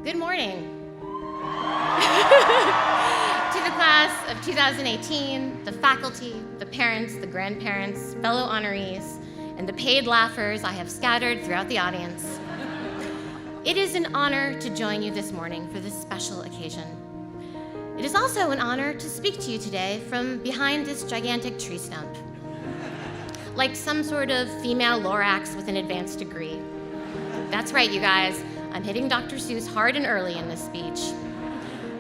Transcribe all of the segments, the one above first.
Good morning. To the class of 2018, the faculty, the parents, the grandparents, fellow honorees, and the paid laughers I have scattered throughout the audience. It is an honor to join you this morning for this special occasion. It is also an honor to speak to you today from behind this gigantic tree stump, like some sort of female Lorax with an advanced degree. That's right, you guys. I'm hitting Dr. Seuss hard and early in this speech.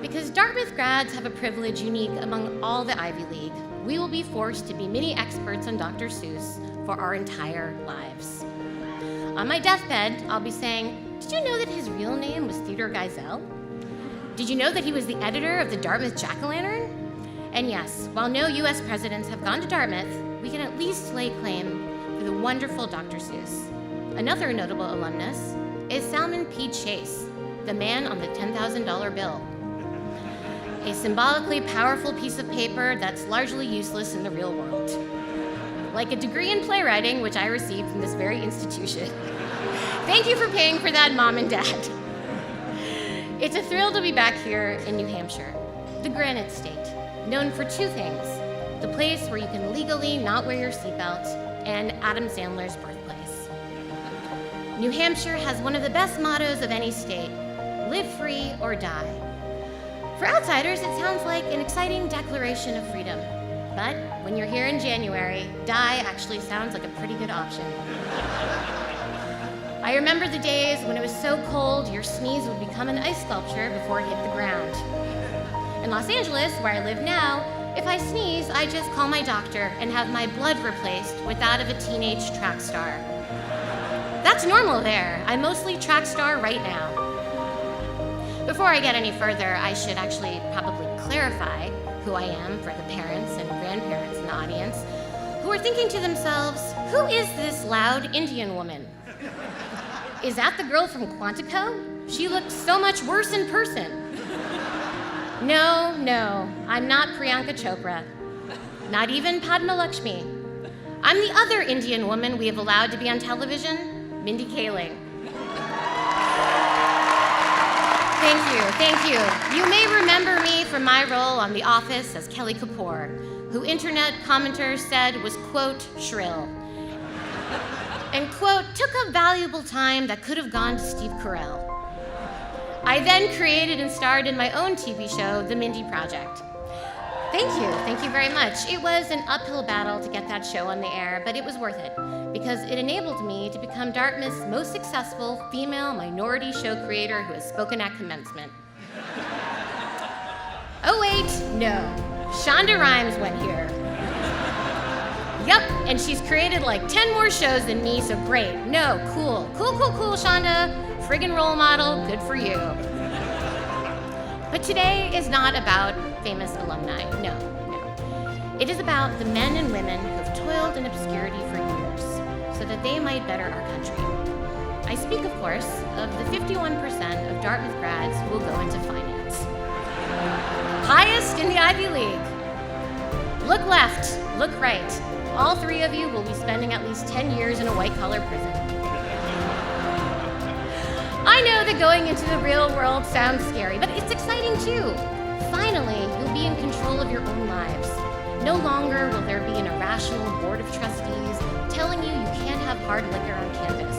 Because Dartmouth grads have a privilege unique among all the Ivy League. We will be forced to be mini experts on Dr. Seuss for our entire lives. On my deathbed, I'll be saying, did you know that his real name was Theodore Geisel? Did you know that he was the editor of the Dartmouth Jack-o'-lantern? And yes, while no US presidents have gone to Dartmouth, we can at least lay claim for the wonderful Dr. Seuss. Another notable alumnus is Salmon P. Chase, the man on the $10,000 bill. A symbolically powerful piece of paper that's largely useless in the real world. Like a degree in playwriting, which I received from this very institution. Thank you for paying for that, Mom and Dad. It's a thrill to be back here in New Hampshire, the Granite State, known for two things: the place where you can legally not wear your seatbelt, and Adam Sandler's birthplace. New Hampshire has one of the best mottos of any state: live free or die. For outsiders, it sounds like an exciting declaration of freedom. But when you're here in January, die actually sounds like a pretty good option. I remember the days when it was so cold, your sneeze would become an ice sculpture before it hit the ground. In Los Angeles, where I live now, if I sneeze, I just call my doctor and have my blood replaced with that of a teenage track star. That's normal there. I'm mostly track star right now. Before I get any further, I should actually probably clarify who I am for the parents and grandparents in the audience who are thinking to themselves, who is this loud Indian woman? Is that the girl from Quantico? She looks so much worse in person. No, I'm not Priyanka Chopra. Not even Padma Lakshmi. I'm the other Indian woman we have allowed to be on television, Mindy Kaling. Thank you. You may remember me from my role on The Office as Kelly Kapoor, who internet commenters said was, quote, shrill. And, quote, took up valuable time that could have gone to Steve Carell. I then created and starred in my own TV show, The Mindy Project. Thank you very much. It was an uphill battle to get that show on the air, but it was worth it, because it enabled me to become Dartmouth's most successful female minority show creator who has spoken at commencement. Oh wait, no. Shonda Rhimes went here. Yup, and she's created like 10 more shows than me, so great. No, cool, Shonda. Friggin' role model, good for you. But today is not about famous alumni, no. It is about the men and women who have toiled in obscurity for years so that they might better our country. I speak, of course, of the 51% of Dartmouth grads who will go into finance. Highest in the Ivy League. Look left, look right. All three of you will be spending at least 10 years in a white-collar prison. I know that going into the real world sounds scary, but it's exciting too. Finally, you'll be in control of your own lives. No longer will there be an irrational board of trustees telling you can't have hard liquor on campus.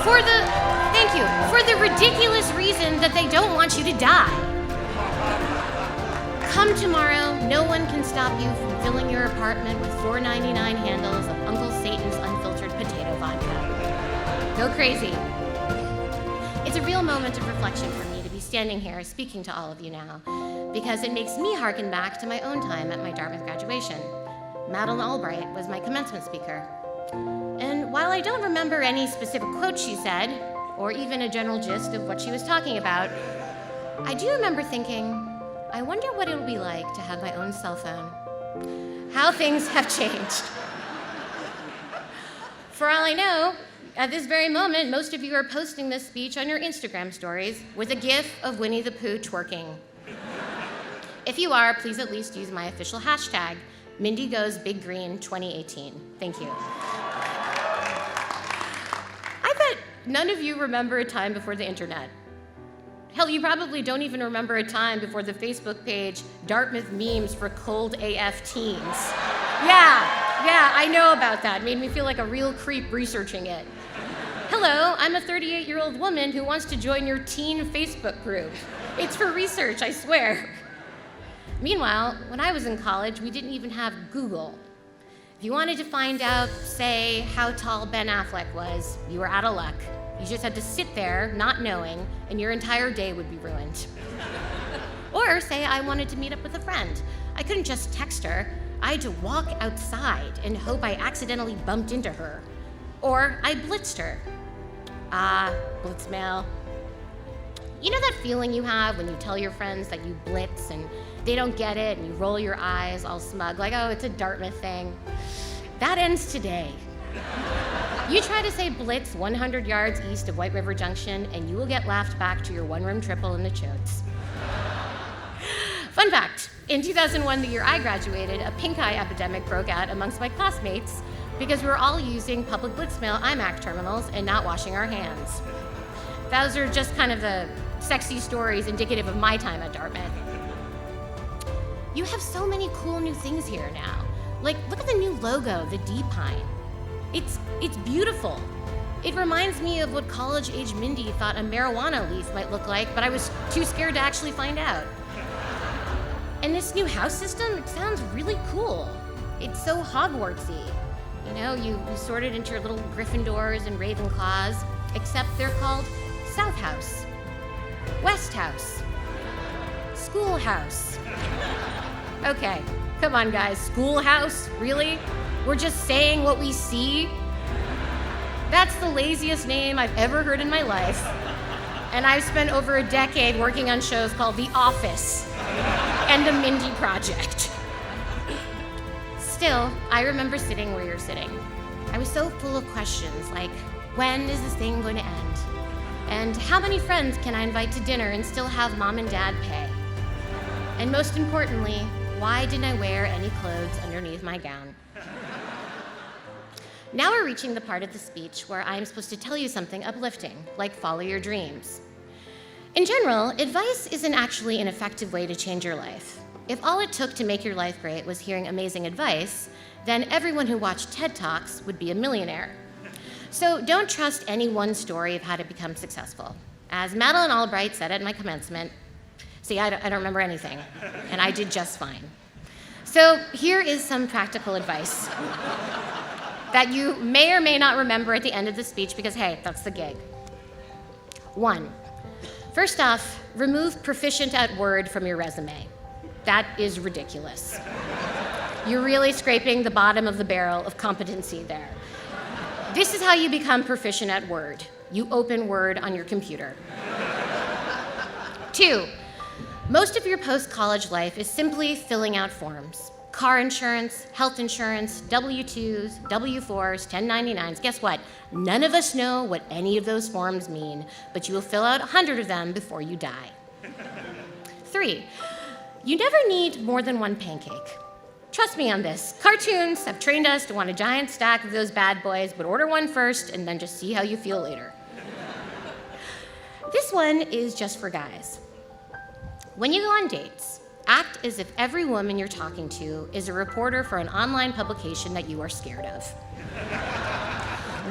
For the ridiculous reason that they don't want you to die. Come tomorrow, no one can stop you from filling your apartment with $4.99 handles of Uncle Satan's unfiltered potato vodka. Go crazy. It's a real moment of reflection for me to be standing here speaking to all of you now, because it makes me harken back to my own time at my Dartmouth graduation. Madeleine Albright was my commencement speaker. And while I don't remember any specific quote she said, or even a general gist of what she was talking about, I do remember thinking, I wonder what it will be like to have my own cell phone. How things have changed. For all I know, at this very moment, most of you are posting this speech on your Instagram stories with a gif of Winnie the Pooh twerking. If you are, please at least use my official hashtag, MindyGoesBigGreen2018. Thank you. none of you remember a time before the internet. Hell, you probably don't even remember a time before the Facebook page, Dartmouth Memes for Cold AF Teens. Yeah, I know about that. It made me feel like a real creep researching it. Hello, I'm a 38-year-old woman who wants to join your teen Facebook group. It's for research, I swear. Meanwhile, when I was in college, we didn't even have Google. If you wanted to find out, say, how tall Ben Affleck was, you were out of luck. You just had to sit there, not knowing, and your entire day would be ruined. Or say I wanted to meet up with a friend. I couldn't just text her. I had to walk outside and hope I accidentally bumped into her. Or I blitzed her. Blitzmail. You know that feeling you have when you tell your friends that you blitz and they don't get it and you roll your eyes all smug, like, oh, it's a Dartmouth thing? That ends today. You try to say blitz 100 yards east of White River Junction and you will get laughed back to your one-room triple in the chotes. Fun fact, in 2001, the year I graduated, a pink eye epidemic broke out amongst my classmates because we were all using public blitzmail IMAC terminals and not washing our hands. Those are just kind of the sexy stories indicative of my time at Dartmouth. You have so many cool new things here now. Like, look at the new logo, the D Pine. It's beautiful. It reminds me of what college-age Mindy thought a marijuana leaf might look like, but I was too scared to actually find out. And this new house system, it sounds really cool. It's so Hogwartsy. You know, you sort it into your little Gryffindors and Ravenclaws, except they're called South House, West House, Schoolhouse. Okay, come on guys, Schoolhouse, really? We're just saying what we see? That's the laziest name I've ever heard in my life. And I've spent over a decade working on shows called The Office and the Mindy Project. Still, I remember sitting where you're sitting. I was so full of questions like, when is this thing going to end? And how many friends can I invite to dinner and still have mom and dad pay? And most importantly, why didn't I wear any clothes underneath my gown? Now we're reaching the part of the speech where I'm supposed to tell you something uplifting, like follow your dreams. In general, advice isn't actually an effective way to change your life. If all it took to make your life great was hearing amazing advice, then everyone who watched TED Talks would be a millionaire. So don't trust any one story of how to become successful. As Madeleine Albright said at my commencement, see, I don't remember anything, and I did just fine. So here is some practical advice that you may or may not remember at the end of the speech because, hey, that's the gig. 1, first off, remove proficient at Word from your resume. That is ridiculous. You're really scraping the bottom of the barrel of competency there. This is how you become proficient at Word. You open Word on your computer. 2, most of your post-college life is simply filling out forms. Car insurance, health insurance, W-2s, W-4s, 1099s. Guess what? None of us know what any of those forms mean, but you will fill out 100 of them before you die. 3, you never need more than one pancake. Trust me on this. Cartoons have trained us to want a giant stack of those bad boys, but order one first and then just see how you feel later. This one is just for guys. When you go on dates, act as if every woman you're talking to is a reporter for an online publication that you are scared of.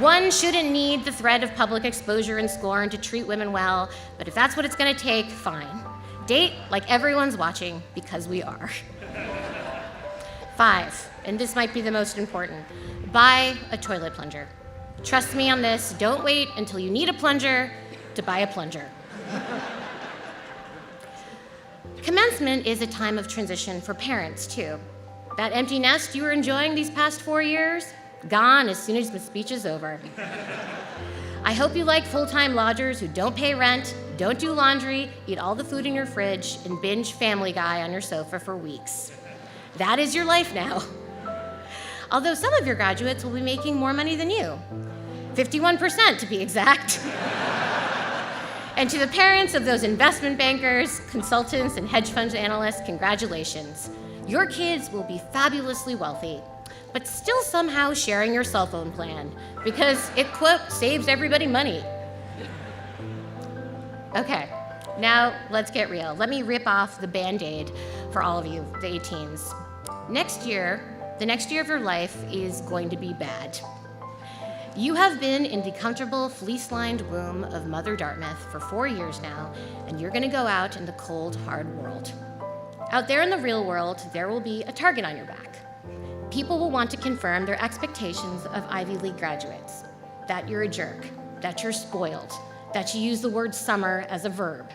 One shouldn't need the threat of public exposure and scorn to treat women well, but if that's what it's gonna take, fine. Date like everyone's watching, because we are. 5, and this might be the most important, buy a toilet plunger. Trust me on this, don't wait until you need a plunger to buy a plunger. Commencement is a time of transition for parents, too. That empty nest you were enjoying these past 4 years, gone as soon as the speech is over. I hope you like full-time lodgers who don't pay rent, don't do laundry, eat all the food in your fridge, and binge Family Guy on your sofa for weeks. That is your life now. Although some of your graduates will be making more money than you. 51% to be exact. And to the parents of those investment bankers, consultants, and hedge fund analysts, congratulations. Your kids will be fabulously wealthy, but still somehow sharing your cell phone plan because it, quote, saves everybody money. Okay, now let's get real. Let me rip off the Band-Aid for all of you, the 18s. The next year of your life is going to be bad. You have been in the comfortable, fleece-lined womb of Mother Dartmouth for 4 years now, and you're gonna go out in the cold, hard world. Out there in the real world, there will be a target on your back. People will want to confirm their expectations of Ivy League graduates, that you're a jerk, that you're spoiled, that you use the word summer as a verb.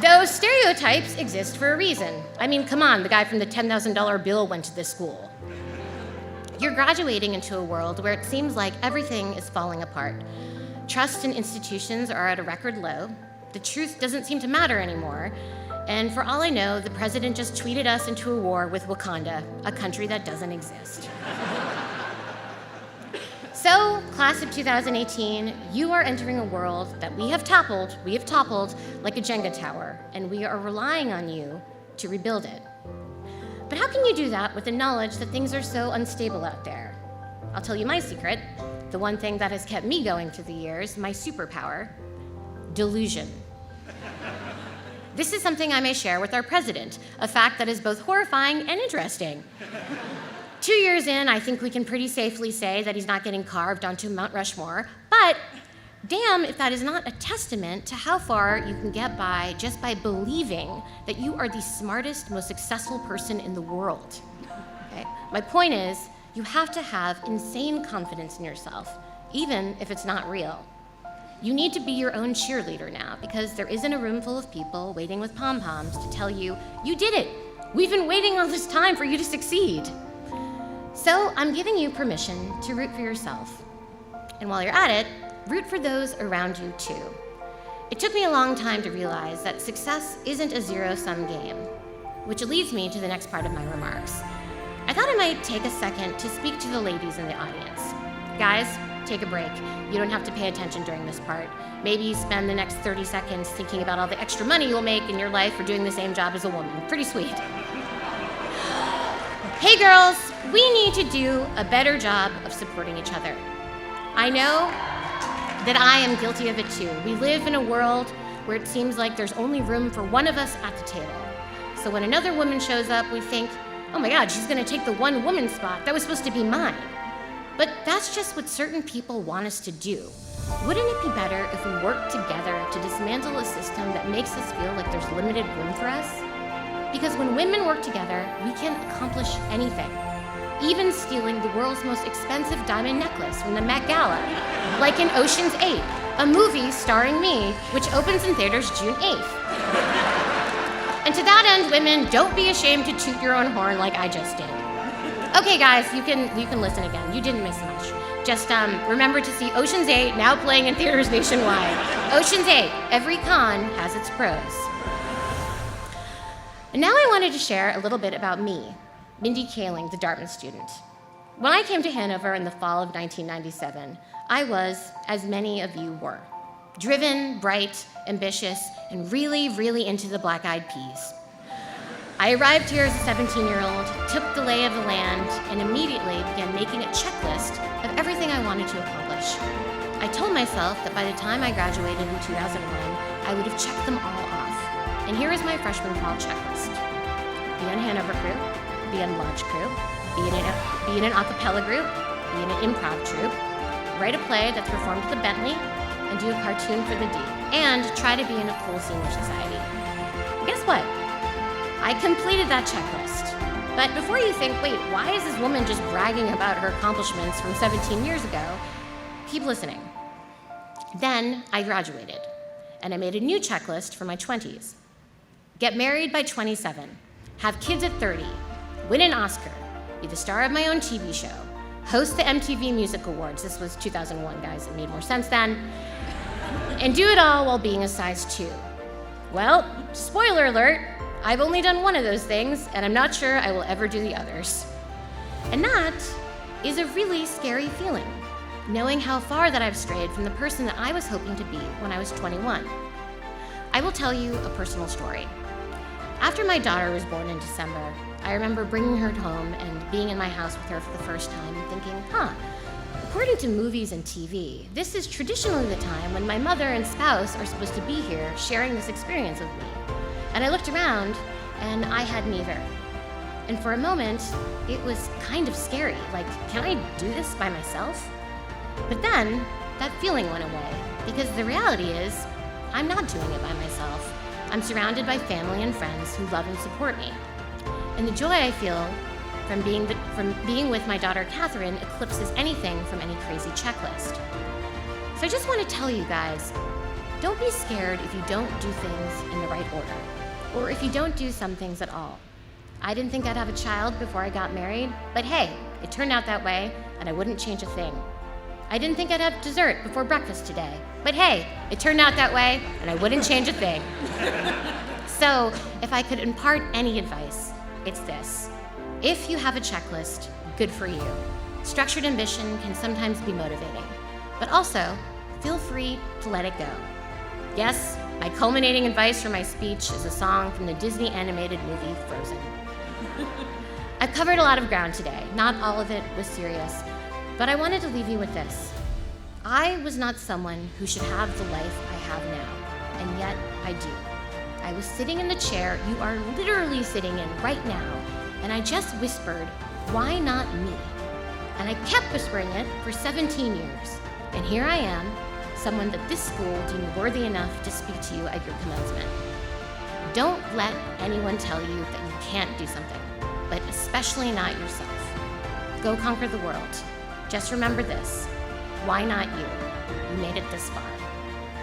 Those stereotypes exist for a reason. I mean, come on, the guy from the $10,000 bill went to this school. You're graduating into a world where it seems like everything is falling apart. Trust in institutions are at a record low. The truth doesn't seem to matter anymore. And for all I know, the president just tweeted us into a war with Wakanda, a country that doesn't exist. So, class of 2018, you are entering a world that we have toppled like a Jenga tower, and we are relying on you to rebuild it. But how can you do that with the knowledge that things are so unstable out there? I'll tell you my secret, the one thing that has kept me going through the years, my superpower: delusion. This is something I may share with our president, a fact that is both horrifying and interesting. 2 years in, I think we can pretty safely say that he's not getting carved onto Mount Rushmore, but damn if that is not a testament to how far you can get by just by believing that you are the smartest, most successful person in the world. Okay? My point is, you have to have insane confidence in yourself, even if it's not real. You need to be your own cheerleader now, because there isn't a room full of people waiting with pom-poms to tell you, you did it! We've been waiting all this time for you to succeed. So I'm giving you permission to root for yourself. And while you're at it, root for those around you too. It took me a long time to realize that success isn't a zero-sum game, which leads me to the next part of my remarks. I thought I might take a second to speak to the ladies in the audience. Guys, take a break. You don't have to pay attention during this part. Maybe spend the next 30 seconds thinking about all the extra money you'll make in your life for doing the same job as a woman. Pretty sweet. Hey girls, we need to do a better job of supporting each other. I know that I am guilty of it too. We live in a world where it seems like there's only room for one of us at the table. So when another woman shows up, we think, oh my God, she's gonna take the one woman spot that was supposed to be mine. But that's just what certain people want us to do. Wouldn't it be better if we worked together to dismantle a system that makes us feel like there's limited room for us? Because when women work together, we can accomplish anything. Even stealing the world's most expensive diamond necklace from the Met Gala, like in Ocean's 8, a movie starring me, which opens in theaters June 8th. And to that end, women, don't be ashamed to toot your own horn like I just did. Okay, guys, you can listen again. You didn't miss much. Just remember to see Ocean's 8, now playing in theaters nationwide. Ocean's 8, every con has its pros. And now I wanted to share a little bit about me, Mindy Kaling, the Dartmouth student. When I came to Hanover in the fall of 1997, I was, as many of you were, driven, bright, ambitious, and really, really into the Black Eyed Peas. I arrived here as a 17-year-old, took the lay of the land, and immediately began making a checklist of everything I wanted to accomplish. I told myself that by the time I graduated in 2001, I would have checked them all off. And here is my freshman fall checklist. Be in a Hanover crew, be in a lodge crew, be in an a cappella group, be in an improv troupe, write a play that's performed at the Bentley, and do a cartoon for the D, and try to be in a cool senior society. And guess what? I completed that checklist. But before you think, wait, why is this woman just bragging about her accomplishments from 17 years ago? Keep listening. Then I graduated, and I made a new checklist for my 20s. Get married by 27, have kids at 30, win an Oscar, be the star of my own TV show, host the MTV Music Awards. This was 2001, guys, it made more sense then. And do it all while being a size 2. Well, spoiler alert, I've only done one of those things, and I'm not sure I will ever do the others. And that is a really scary feeling, knowing how far that I've strayed from the person that I was hoping to be when I was 21. I will tell you a personal story. After my daughter was born in December, I remember bringing her home and being in my house with her for the first time and thinking, the according to movies and TV, this is traditionally the time when my mother and spouse are supposed to be here sharing this experience with me. And I looked around, and I had neither. And for a moment, it was kind of scary. Like, can I do this by myself? But then, that feeling went away, because the reality is, I'm not doing it by myself. I'm surrounded by family and friends who love and support me. And the joy I feel from being with my daughter Catherine eclipses anything from any crazy checklist. So I just want to tell you guys, don't be scared if you don't do things in the right order, or if you don't do some things at all. I didn't think I'd have a child before I got married, but hey, it turned out that way, and I wouldn't change a thing. I didn't think I'd have dessert before breakfast today, but hey, it turned out that way, and I wouldn't change a thing. So, if I could impart any advice, it's this. If you have a checklist, good for you. Structured ambition can sometimes be motivating, but also, feel free to let it go. Yes, my culminating advice for my speech is a song from the Disney animated movie Frozen. I've covered a lot of ground today. Not all of it was serious, but I wanted to leave you with this. I was not someone who should have the life I have now, and yet I do. I was sitting in the chair you are literally sitting in right now, and I just whispered, "Why not me?" And I kept whispering it for 17 years. And here I am, someone that this school deemed worthy enough to speak to you at your commencement. Don't let anyone tell you that you can't do something, but especially not yourself. Go conquer the world. Just remember this, why not you? You made it this far.